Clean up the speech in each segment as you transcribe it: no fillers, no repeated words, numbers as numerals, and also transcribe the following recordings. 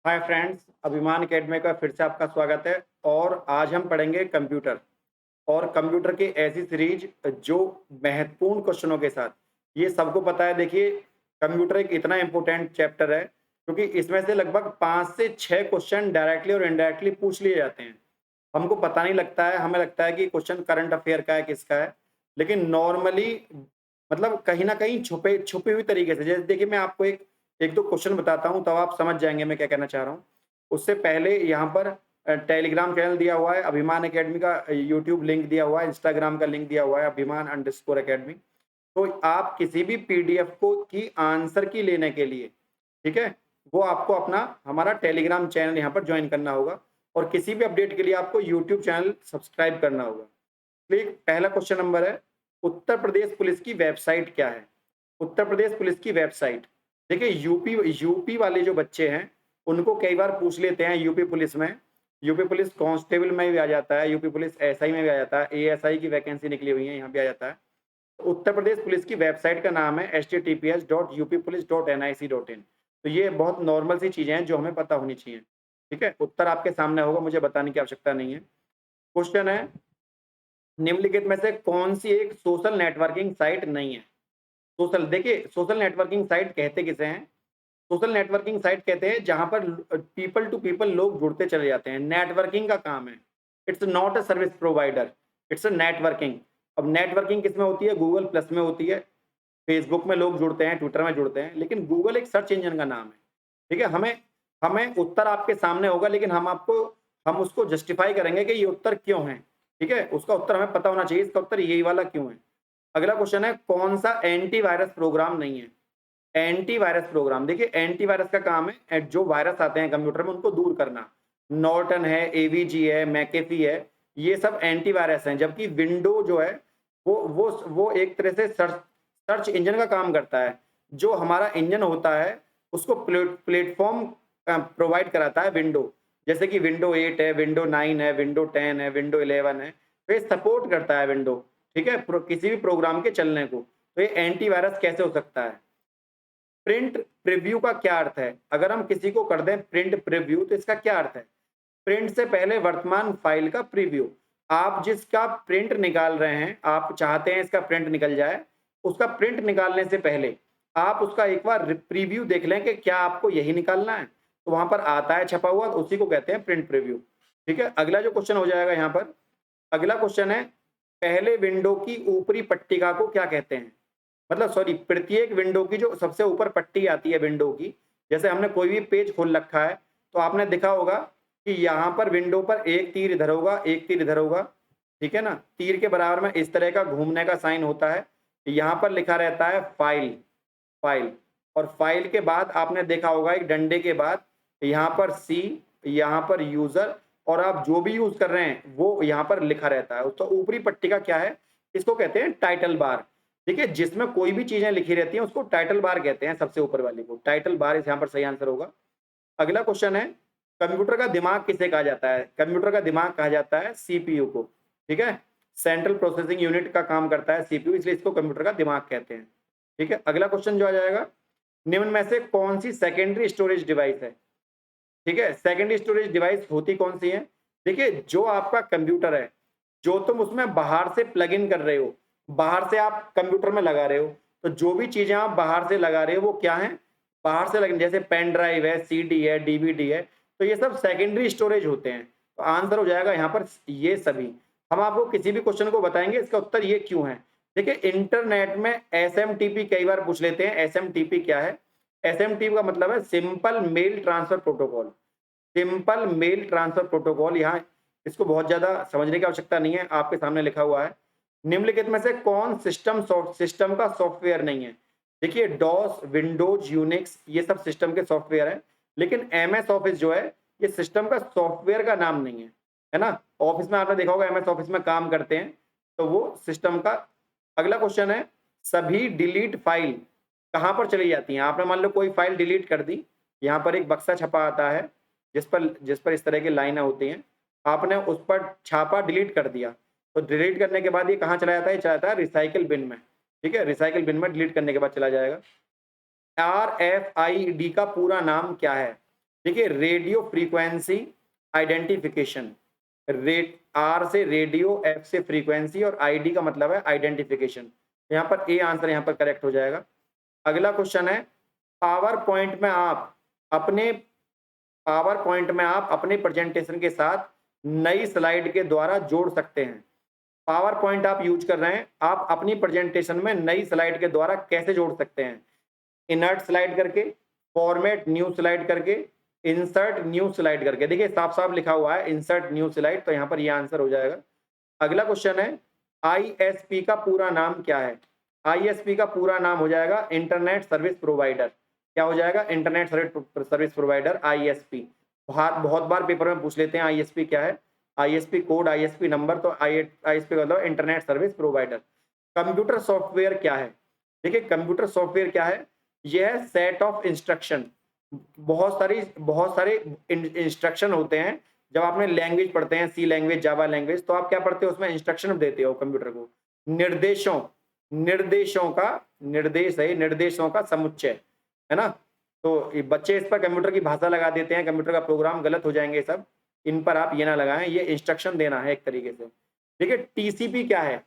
Hi friends, अभिमान academy का फिर से आपका स्वागत है। और आज हम पढ़ेंगे कंप्यूटर और कंप्यूटर की ऐसी सीरीज जो महत्वपूर्ण क्वेश्चनों के साथ। ये सबको पता है। देखिए, कंप्यूटर एक इतना इम्पोर्टेंट चैप्टर है क्योंकि इसमें से लगभग 5 से 6 क्वेश्चन डायरेक्टली और इनडायरेक्टली पूछ लिए जाते हैं। हमको पता नहीं लगता है, हमें लगता है कि क्वेश्चन करंट अफेयर का है, किसका है, लेकिन नॉर्मली मतलब कहीं न कहीं छुपी हुई तरीके से। जैसे देखिए, मैं आपको एक 1-2 क्वेश्चन बताता हूँ, तब आप समझ जाएँगे मैं क्या कहना चाह रहा हूँ। उससे पहले यहाँ पर टेलीग्राम चैनल दिया हुआ है, अभिमान अकेडमी का यूट्यूब लिंक दिया हुआ है, इंस्टाग्राम का लिंक दिया हुआ है, अभिमान_अकेडमी। तो आप किसी भी पीडीएफ को की आंसर की लेने के लिए, ठीक है, वो आपको अपना हमारा टेलीग्राम चैनल यहाँ पर जॉइन करना होगा और किसी भी अपडेट के लिए आपको यूट्यूब चैनल सब्सक्राइब करना होगा। देखिए, पहला क्वेश्चन नंबर है, उत्तर प्रदेश पुलिस की वेबसाइट क्या है? उत्तर प्रदेश पुलिस की वेबसाइट। देखिए, यूपी वाले जो बच्चे हैं, उनको कई बार पूछ लेते हैं यूपी पुलिस में। यूपी पुलिस कांस्टेबल में भी आ जाता है, यूपी पुलिस एसआई में भी आ जाता है, एएसआई की वैकेंसी निकली हुई है, यहाँ भी आ जाता है। तो उत्तर प्रदेश पुलिस की वेबसाइट का नाम है https.uppolice.nic.in। तो ये बहुत नॉर्मल सी चीजें हैं जो हमें पता होनी चाहिए। ठीक है, उत्तर आपके सामने होगा, मुझे बताने की आवश्यकता नहीं है। क्वेश्चन है, निम्नलिखित में से कौन सी एक सोशल नेटवर्किंग साइट नहीं है? सोशल, देखिए, सोशल नेटवर्किंग साइट कहते किसे हैं? सोशल नेटवर्किंग साइट कहते हैं जहां पर पीपल टू पीपल लोग जुड़ते चले जाते हैं, नेटवर्किंग का काम है। It's not a service provider, it's a networking. अब नेटवर्किंग किसमें होती है? गूगल प्लस में होती है, फेसबुक में लोग जुड़ते हैं, ट्विटर में जुड़ते हैं, लेकिन गूगल एक सर्च इंजन का नाम है। ठीक है, हमें हमें उत्तर आपके सामने होगा, लेकिन हम उसको जस्टिफाई करेंगे कि ये उत्तर क्यों है। ठीक है, उसका उत्तर हमें पता होना चाहिए, इसका उत्तर यही वाला क्यों है। अगला क्वेश्चन है, कौन सा एंटीवायरस प्रोग्राम नहीं है? एंटीवायरस प्रोग्राम, देखिए, एंटीवायरस का काम है जो वायरस आते हैं कंप्यूटर में उनको दूर करना। नॉर्टन है, एवीजी है, मैकेफी है, ये सब एंटीवायरस हैं। जबकि विंडो जो है वो एक तरह से सर्च इंजन का काम करता है। जो हमारा इंजन होता है उसको प्लेटफॉर्म प्रोवाइड कराता है विंडो। जैसे कि विंडो 8 है, विंडो 9 है, विंडो 10 है, विंडो 11 है, तो ये सपोर्ट करता है विंडो। ठीक है, किसी भी प्रोग्राम के चलने को। तो ये एंटीवायरस कैसे हो सकता है? प्रिंट प्रीव्यू का क्या अर्थ है? अगर हम किसी को कर दें प्रिंट प्रीव्यू, तो इसका क्या अर्थ है? प्रिंट से पहले वर्तमान फाइल का प्रीव्यू। आप जिसका प्रिंट निकाल रहे हैं, आप चाहते हैं इसका प्रिंट निकल जाए, उसका प्रिंट निकालने से पहले आप उसका एक बार प्रीव्यू देख लें कि क्या आपको यही निकालना है। तो वहां पर आता है छपा हुआ, तो उसी को कहते हैं प्रिंट प्रीव्यू। ठीक है, अगला जो क्वेश्चन हो जाएगा यहाँ पर, अगला क्वेश्चन है, पहले विंडो की ऊपरी पट्टिका को क्या कहते हैं? मतलब सॉरी, प्रत्येक विंडो की जो सबसे ऊपर पट्टी आती है विंडो की, जैसे हमने कोई भी पेज खोल रखा है, तो आपने देखा होगा कि यहाँ पर विंडो पर एक तीर इधर होगा, एक तीर इधर होगा। ठीक है ना, तीर के बराबर में इस तरह का घूमने का साइन होता है। यहाँ पर लिखा रहता है फाइल, फाइल। और फाइल के बाद आपने देखा होगा एक डंडे के बाद यहाँ पर सी, यहाँ पर यूजर, और आप जो भी यूज कर रहे हैं वो यहाँ पर लिखा रहता है। तो ऊपरी पट्टी का क्या है? इसको कहते हैं टाइटल बार। देखिए, जिसमें कोई भी चीजें लिखी रहती हैं उसको टाइटल बार कहते हैं, सबसे ऊपर वाली को टाइटल बार, इस यहाँ पर सही आंसर होगा। अगला क्वेश्चन है, कंप्यूटर का दिमाग किसे कहा जाता है? कंप्यूटर का दिमाग कहा जाता है सीपीयू को। ठीक है, सेंट्रल प्रोसेसिंग यूनिट का काम करता है सीपीयू, इसलिए इसको कंप्यूटर का दिमाग कहते हैं। ठीक है, अगला क्वेश्चन जो आ जाएगा, निम्न में से कौन सी सेकेंडरी स्टोरेज डिवाइस है? ठीक है, सेकेंडरी स्टोरेज डिवाइस होती कौन सी है? देखिए, जो आपका कंप्यूटर है, जो तुम उसमें बाहर से प्लग इन कर रहे हो, बाहर से आप कंप्यूटर में लगा रहे हो, तो जो भी चीजें आप बाहर से लगा रहे हो वो क्या है? बाहर से लगे, जैसे पेन ड्राइव है, सीडी है, डीवीडी है, तो ये सब सेकेंडरी स्टोरेज होते हैं। तो आंसर हो जाएगा यहाँ पर ये सभी। हम आपको किसी भी क्वेश्चन को बताएंगे इसका उत्तर ये क्यों है। देखिए, इंटरनेट में एसएमटीपी कई बार पूछ लेते हैं। एसएमटीपी क्या है? एसएमटीपी का मतलब है simple mail transfer protocol. Simple mail transfer protocol, यहाँ इसको बहुत ज्यादा समझने की आवश्यकता नहीं है, आपके सामने लिखा हुआ है। निम्नलिखित में से कौन सिस्टम का सॉफ्टवेयर नहीं है? देखिए, डॉस, विंडोज, यूनिक्स, ये सब सिस्टम के सॉफ्टवेयर है, लेकिन एमएस ऑफिस जो है ये सिस्टम का सॉफ्टवेयर का नाम नहीं है ना। ऑफिस में आपने देखा होगा, एमएस ऑफिस में काम करते हैं, तो वो सिस्टम का। अगला क्वेश्चन है, सभी डिलीट फाइल कहाँ पर चली जाती हैं? आपने मान लो कोई फाइल डिलीट कर दी, यहाँ पर एक बक्सा छपा आता है जिस पर इस तरह की लाइनें होती हैं, आपने उस पर छापा, डिलीट कर दिया, तो डिलीट करने के बाद ये कहाँ चला जाता है? ये चला जाता है रिसाइकिल बिन में। ठीक है, रिसाइकिल बिन में डिलीट करने के बाद चला जाएगा। RFID का पूरा नाम क्या है? देखिए रेडियो फ्रीक्वेंसी आइडेंटिफिकेशन, रेट आर से रेडियो, एफ से फ्रीक्वेंसी और आईडी का मतलब है आइडेंटिफिकेशन। यहाँ पर ए आंसर यहाँ पर करेक्ट हो जाएगा। अगला क्वेश्चन है, पावर पॉइंट में आप अपने प्रेजेंटेशन के साथ नई स्लाइड के द्वारा जोड़ सकते हैं। पावर पॉइंट आप यूज कर रहे हैं, आप अपनी प्रेजेंटेशन में नई स्लाइड के द्वारा कैसे जोड़ सकते हैं? इनर्ट स्लाइड करके, फॉर्मेट न्यू स्लाइड करके, इंसर्ट न्यू स्लाइड करके। देखिए साफ साफ लिखा हुआ है इंसर्ट न्यू स्लाइड, तो यहाँ पर ये आंसर हो जाएगा। अगला क्वेश्चन है, आईएसपी का पूरा नाम क्या है? आईएसपी का पूरा नाम हो जाएगा इंटरनेट सर्विस प्रोवाइडर। क्या हो जाएगा? Internet service provider, ISP. बहुत बार पेपर में पूछ लेते हैं आईएसपी क्या है, आईएसपी कोड, आईएसपी नंबर। तो आईएसपी का मतलब internet service provider. Computer software क्या है? देखिए कंप्यूटर सॉफ्टवेयर क्या है? यह है सेट ऑफ इंस्ट्रक्शन। बहुत सारे इंस्ट्रक्शन होते हैं। जब आपने लैंग्वेज पढ़ते हैं, सी लैंग्वेज, जावा लैंग्वेज, तो आप क्या पढ़ते हो? उसमें इंस्ट्रक्शन देते हो कंप्यूटर को, निर्देशों का समुच्चय, है ना? तो ये बच्चे इस पर कंप्यूटर की भाषा लगा देते हैं, कंप्यूटर का प्रोग्राम गलत हो जाएंगे सब। इन पर आप ये ना लगाएं, ये इंस्ट्रक्शन देना है एक तरीके से। देखिए टीसीपी क्या है?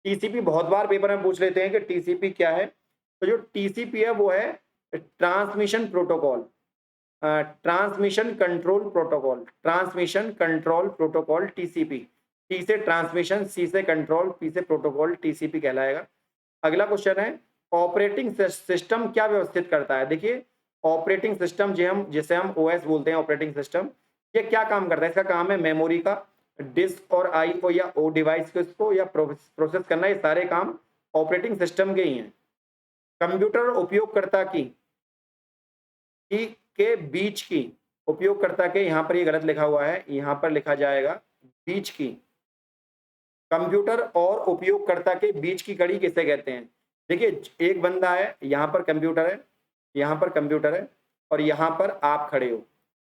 टीसीपी बहुत बार पेपर में पूछ लेते हैं कि टीसीपी क्या है। तो जो टीसीपी है वो है transmission protocol, transmission control protocol, TCP. T से ट्रांसमिशन, सी से कंट्रोल, पी से प्रोटोकॉल, टीसीपी कहलाएगा। अगला क्वेश्चन है, ऑपरेटिंग सिस्टम क्या व्यवस्थित करता है? देखिए ऑपरेटिंग सिस्टम जिसे हम ओएस बोलते हैं, ऑपरेटिंग सिस्टम, ये क्या काम करता है? इसका काम है मेमोरी का, डिस्क और आई को या ओ डिवाइस को इसको या प्रोसेस करना। ये सारे काम ऑपरेटिंग सिस्टम के ही हैं। कंप्यूटर उपयोगकर्ता के बीच की, उपयोगकर्ता के, यहाँ पर ये गलत लिखा हुआ है, यहाँ पर लिखा जाएगा बीच की। कंप्यूटर और उपयोगकर्ता के बीच की कड़ी किसे कहते हैं? देखिए एक बंदा है, यहाँ पर कंप्यूटर है, यहाँ पर कंप्यूटर है और यहाँ पर आप खड़े हो,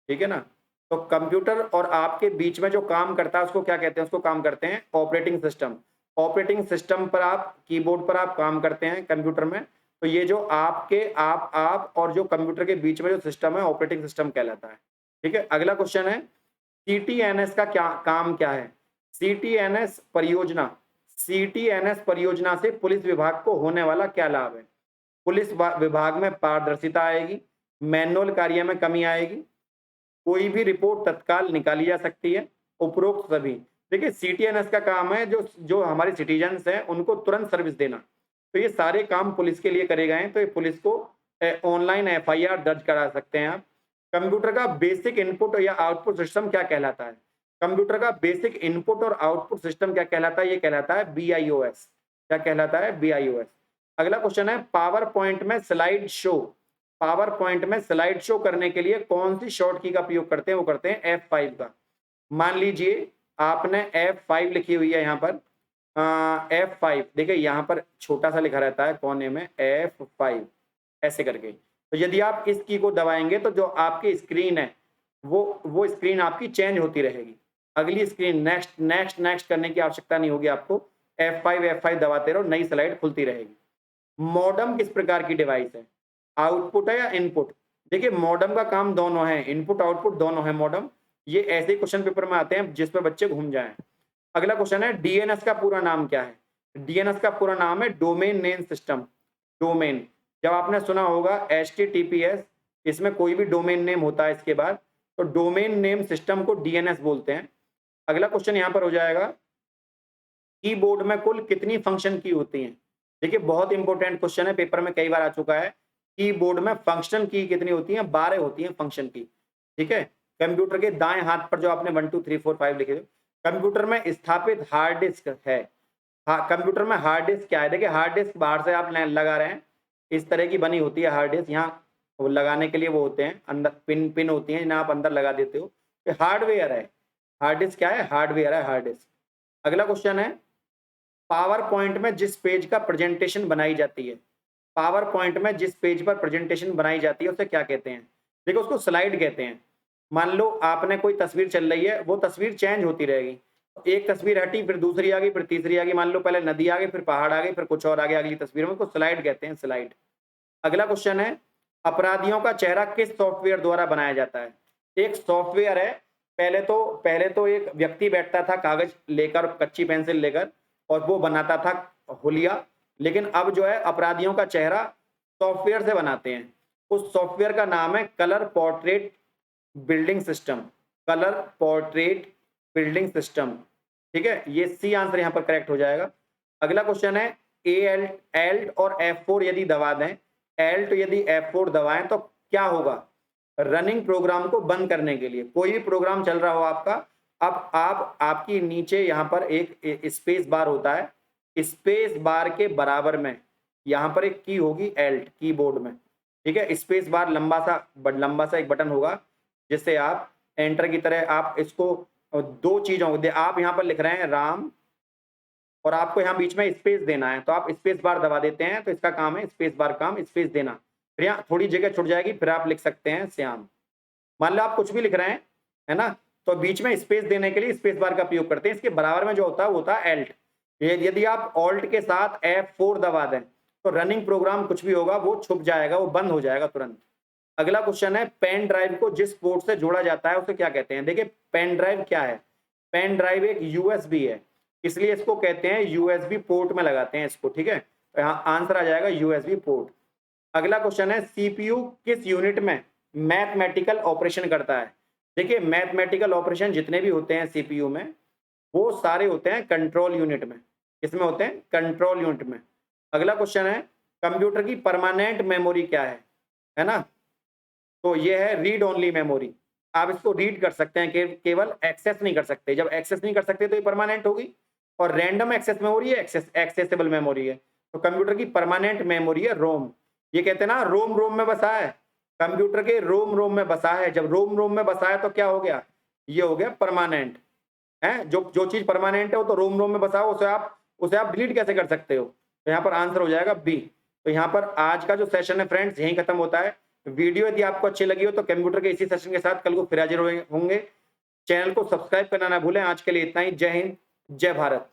ठीक है ना? तो कंप्यूटर और आपके बीच में जो काम करता है उसको क्या कहते हैं? उसको काम करते हैं ऑपरेटिंग सिस्टम। ऑपरेटिंग सिस्टम पर आप कीबोर्ड पर आप काम करते हैं कंप्यूटर में, तो ये जो आप और जो कंप्यूटर के बीच में जो सिस्टम है ऑपरेटिंग सिस्टम कहलाता है। ठीक है, अगला क्वेश्चन है, सीटीएनएस का काम क्या है? सीटीएनएस परियोजना से पुलिस विभाग को होने वाला क्या लाभ है? पुलिस विभाग में पारदर्शिता आएगी, मैनुअल कार्य में कमी आएगी, कोई भी रिपोर्ट तत्काल निकाली जा सकती है, उपरोक्त सभी। देखिए सीटीएनएस का काम है जो हमारे सिटीजन्स हैं उनको तुरंत सर्विस देना। तो ये सारे काम पुलिस के लिए करे गए हैं, तो ये पुलिस को ऑनलाइन एफआईआर दर्ज करा सकते हैं आप। कंप्यूटर का बेसिक इनपुट या आउटपुट सिस्टम क्या कहलाता है? कंप्यूटर का बेसिक इनपुट और आउटपुट सिस्टम क्या कहलाता है? ये कहलाता है बीआईओएस। क्या कहलाता है? बीआईओएस। अगला क्वेश्चन है, पावर पॉइंट में स्लाइड शो करने के लिए कौन सी शॉर्ट की का प्रयोग करते हैं? वो करते हैं F5 का। मान लीजिए आपने F5 लिखी हुई है यहाँ पर, F5, देखिए यहाँ पर छोटा सा लिखा रहता है कोने में F5 ऐसे करके। तो यदि आप इस की को दबाएंगे तो जो आपकी स्क्रीन है वो स्क्रीन आपकी चेंज होती रहेगी। अगली स्क्रीन नेक्स्ट करने की आवश्यकता नहीं होगी आपको। F5 दबाते रहो, नई स्लाइड खुलती रहेगी। मॉडम किस प्रकार की डिवाइस है? आउटपुट है या इनपुट? देखिए मॉडम का काम दोनों है, इनपुट आउटपुट दोनों है मॉडम। ये ऐसे क्वेश्चन पेपर में आते हैं जिसमें बच्चे घूम जाएं। अगला क्वेश्चन है, डीएनएस का पूरा नाम क्या है? डीएनएस का पूरा नाम है डोमेन नेम सिस्टम। डोमेन, जब आपने सुना होगा HTTPS, इसमें कोई भी डोमेन नेम होता है इसके बाद, तो डोमेन नेम सिस्टम को डीएनएस बोलते हैं। अगला क्वेश्चन यहाँ पर हो जाएगा, कीबोर्ड में कुल कितनी फंक्शन की होती हैं? देखिए बहुत इंपॉर्टेंट क्वेश्चन है, पेपर में कई बार आ चुका है। कीबोर्ड में फंक्शन की कितनी होती हैं? 12 होती हैं फंक्शन की। ठीक है, कंप्यूटर के दाएं हाथ पर जो आपने 1 2 3 4 5 लिखे थे, कंप्यूटर में स्थापित हार्ड डिस्क है। हाँ, कंप्यूटर में हार्ड डिस्क क्या है? देखिए हार्ड डिस्क बाहर से आप लगा रहे हैं, इस तरह की बनी होती है हार्ड डिस्क। यहाँ वो लगाने के लिए वो होते हैं, अंदर पिन होती हैं जिन्हें आप अंदर लगा देते हो। ये हार्डवेयर है। हार्ड डिस्क क्या है? हार्डवेयर है हार्ड डिस्क। अगला क्वेश्चन है, पावर पॉइंट में जिस पेज का प्रेजेंटेशन बनाई जाती है, पावर पॉइंट में जिस पेज पर प्रेजेंटेशन बनाई जाती है उसे क्या कहते हैं? देखो उसको स्लाइड कहते हैं। मान लो आपने कोई तस्वीर चल रही है, वो तस्वीर चेंज होती रहेगी। एक तस्वीर हटी, फिर दूसरी आ गई, फिर तीसरी आ गई। मान लो पहले नदी आ गई, फिर पहाड़ आ गई, फिर कुछ और आ गया अगली तस्वीर में, उसको स्लाइड कहते हैं, स्लाइड। अगला क्वेश्चन है, अपराधियों का चेहरा किस सॉफ्टवेयर द्वारा बनाया जाता है? एक सॉफ्टवेयर है, पहले तो एक व्यक्ति बैठता था कागज लेकर, कच्ची पेंसिल लेकर, और वो बनाता था हुलिया, लेकिन अब जो है अपराधियों का चेहरा सॉफ्टवेयर से बनाते हैं। उस सॉफ्टवेयर का नाम है colour portrait building system, colour portrait building system. ठीक है, ये सी आंसर यहाँ पर करेक्ट हो जाएगा। अगला क्वेश्चन है एल्ट और F4 यदि दबा दें, एल्ट यदि F4 दबाएं तो क्या होगा? रनिंग प्रोग्राम को बंद करने के लिए, कोई भी प्रोग्राम चल रहा हो आपका, अब आप आपकी नीचे यहाँ पर एक स्पेस बार होता है, स्पेस बार के बराबर में यहाँ पर एक की होगी एल्ट कीबोर्ड में। ठीक है, स्पेस बार लंबा सा एक बटन होगा, जिससे आप एंटर की तरह आप इसको दो चीजों आप यहाँ पर लिख रहे हैं राम, और आपको यहाँ बीच में स्पेस देना है, तो आप स्पेस बार दबा देते हैं, तो इसका काम है स्पेस बार काम स्पेस देना। फिर यहाँ थोड़ी जगह छुट जाएगी, फिर आप लिख सकते हैं श्याम। मान लो आप कुछ भी लिख रहे हैं, है ना, तो बीच में स्पेस देने के लिए स्पेस बार का प्रयोग करते हैं। इसके बराबर में जो होता है वो होता है एल्ट। यदि आप ऑल्ट के साथ F4 दबा दें तो रनिंग प्रोग्राम कुछ भी होगा वो छुप जाएगा, वो बंद हो जाएगा तुरंत। अगला क्वेश्चन है पेन ड्राइव को जिस पोर्ट से जोड़ा जाता है उसे क्या कहते हैं? देखिए पेन ड्राइव क्या है, पेन ड्राइव एक यूएसबी है, इसलिए इसको कहते हैं यूएसबी पोर्ट में लगाते हैं इसको। ठीक है, तो यहाँ आंसर आ जाएगा यूएसबी पोर्ट। अगला क्वेश्चन है सीपीयू किस यूनिट में मैथमेटिकल ऑपरेशन करता है? देखिए मैथमेटिकल ऑपरेशन जितने भी होते हैं सीपीयू में, वो सारे होते हैं कंट्रोल यूनिट में। किसमें होते हैं? कंट्रोल यूनिट में। अगला क्वेश्चन है कंप्यूटर की परमानेंट मेमोरी क्या है ना, तो ये है रीड ओनली मेमोरी। आप इसको रीड कर सकते हैं, केवल एक्सेस नहीं कर सकते। जब एक्सेस नहीं कर सकते तो ये परमानेंट होगी, और रैंडम एक्सेस मेमोरी है, एक्सेसिबल मेमोरी है। तो कंप्यूटर की परमानेंट मेमोरी है रोम। ये कहते हैं ना रोम रोम में बसा है, कंप्यूटर के रोम रोम में बसा है। जब रोम रोम में बसा है तो क्या हो गया? ये हो गया परमानेंट है। जो जो चीज परमानेंट है वो तो रोम रोम में बसा हो, उसे आप डिलीट कैसे कर सकते हो? तो यहाँ पर आंसर हो जाएगा बी। तो यहाँ पर आज का जो सेशन है फ्रेंड्स यहीं खत्म होता है। वीडियो यदि आपको अच्छी लगी हो तो कंप्यूटर के इसी सेशन के साथ कल को फिर हाजिर होंगे। चैनल को सब्सक्राइब करना ना भूलें। आज के लिए इतना ही। जय हिंद, जय भारत।